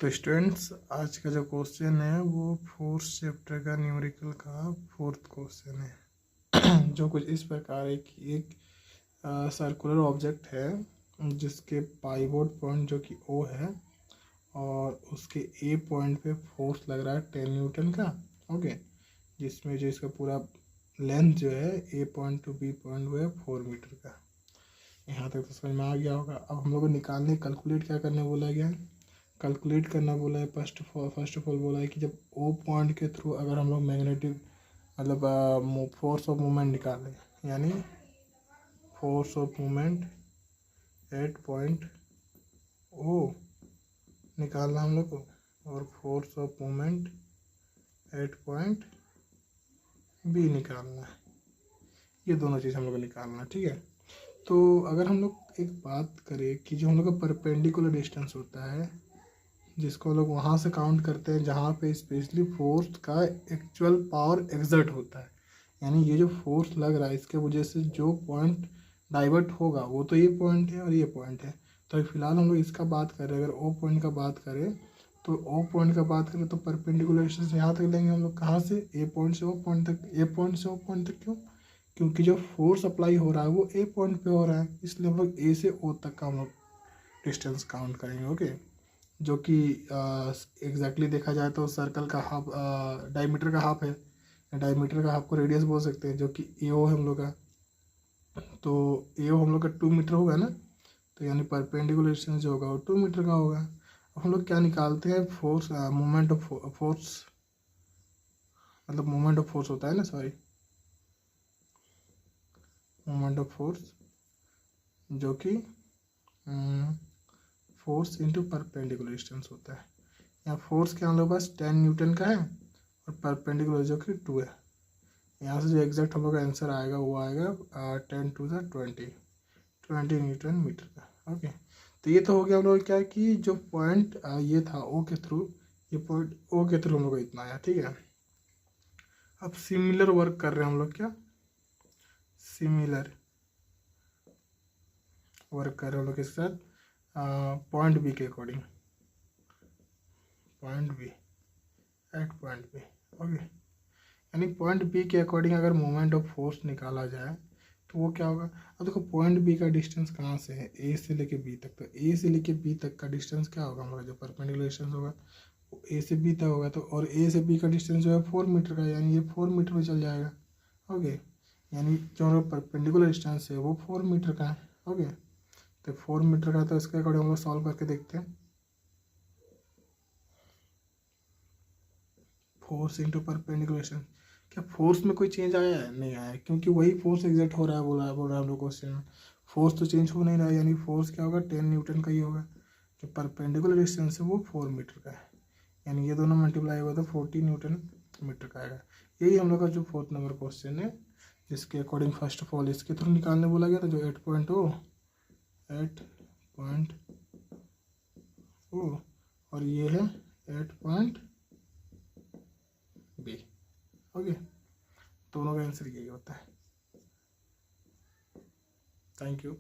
तो स्टूडेंट्स, आज का जो क्वेश्चन है वो फोर्थ चैप्टर का न्यूमेरिकल का फोर्थ क्वेश्चन है जो कुछ इस प्रकार है कि एक सर्कुलर ऑब्जेक्ट है जिसके पाइवोट पॉइंट जो कि O है और उसके A पॉइंट पे फोर्स लग रहा है 10 न्यूटन का। ओके, जिसमें जो इसका पूरा लेंथ जो है A point two B point वो है 4 मीटर का। यहाँ तक तो समझ में आ गया होगा। अब हम लोग को निकालने कैलकुलेट क्या करने बोला गया है, कैलकुलेट करना बोला है। फर्स्ट ऑफ ऑल बोला है कि जब O पॉइंट के थ्रू अगर हम लोग मैग्नेटिक मतलब फोर्स ऑफ मूवमेंट निकालें, यानी force of movement at point O निकालना हम लोग को, और force of movement at point B निकालना है। ये दोनों चीज़ हम लोग को निकालना है, ठीक है। तो अगर हम लोग एक बात करें कि जो हम लोग का परपेंडिकुलर डिस्टेंस होता है, जिसको लोग वहाँ से काउंट करते हैं जहाँ पे स्पेशली फोर्स का एक्चुअल पावर एक्सर्ट होता है, यानी ये जो फोर्स लग रहा है इसके वजह से जो पॉइंट डाइवर्ट होगा वो तो ये पॉइंट है और ये पॉइंट है। तो फिलहाल हम लोग इसका बात कर रहे हैं। अगर O पॉइंट का बात करें तो O पॉइंट का बात करें तो परपेंडिकुलर डिस्टेंस यहाँ तक लेंगे हम लोग। कहाँ से? A पॉइंट से O पॉइंट तक। A पॉइंट से O पॉइंट तक क्यों? क्योंकि जो फोर्स अप्लाई हो रहा है वो A पॉइंट पे हो रहा है, इसलिए हम लोग A से O तक का हम लोग डिस्टेंस काउंट करेंगे। ओके, जो कि एग्जैक्टली देखा जाए तो सर्कल का हाफ डायमीटर का हाफ है। डायमीटर का हाफ को रेडियस बोल सकते हैं, जो कि AO है हम लोग का। तो AO हम लोग का 2 मीटर होगा ना, तो यानी परपेंडिकुलर डिस्टेंस जो होगा वो 2 मीटर का होगा। अब हम लोग क्या निकालते हैं? फोर्स, मोमेंट ऑफ फोर्स, मतलब मोमेंट ऑफ फोर्स होता है ना, सॉरी, मोमेंट ऑफ फोर्स, जो कि फोर्स इंटू परपेंडिकुलर डिस्टेंस होता है। यहाँ फोर्स क्या हम लोग के पास 10 न्यूटन का है और परपेंडिकुलर जो कि 2 है। यहाँ से जो एग्जैक्ट हम लोग का आंसर आएगा वो आएगा 10 टू द 20 न्यूटन मीटर का। ओके, तो ये तो हो गया हम लोग क्या कि जो पॉइंट ये था O के थ्रू, ये पॉइंट O के थ्रू हम लोग को इतना आया, ठीक है। अब सिमिलर वर्क कर रहे हैं हम लोग, क्या सिमिलर वर्क कर रहे हैं हम लोग के साथ पॉइंट B के according, point B at point B। Okay, यानी पॉइंट B के अकॉर्डिंग अगर मोमेंट ऑफ फोर्स निकाला जाए तो वो क्या होगा? अब देखो पॉइंट B का डिस्टेंस कहाँ से है? A से लेके B तक। तो A से लेके B तक का डिस्टेंस क्या होगा हमारा? जो परपेंडिकुलर डिस्टेंस होगा वो A से B तक होगा। तो और A से B का डिस्टेंस जो है 4 मीटर का, यानी ये 4 मीटर में चल जाएगा। ओके, यानी जो हमारा परपेंडिकुलर डिस्टेंस है वो 4 मीटर का है। ओके, तो 4 मीटर का, तो इसके अकॉर्डिंग हम लोग सॉल्व करके देखते हैं। फोर्स इंटू परपेंडिकुलर डिस्टेंस, क्या फोर्स में कोई चेंज आया है? नहीं आया, क्योंकि वही फोर्स एग्जर्ट हो रहा है, बोल रहा है हम लोग क्वेश्चन में। फोर्स तो चेंज हो नहीं रहा है, यानी फोर्स क्या होगा? 10 न्यूटन का ही होगा। जो परपेंडिकुलर डिस्टेंस है वो 4 मीटर का है, यानी ये दोनों मल्टीप्लाई होगा तो 40 न्यूटन मीटर का आएगा। यही हम लोग का जो 4th नंबर क्वेश्चन है, जिसके अकॉर्डिंग फर्स्ट ऑफ ऑल इसके थ्रू निकालने बोला गया था, जो 8 पॉइंट O और ये है 8 पॉइंट B। ओके, दोनों का आंसर यही होता है। Thank you.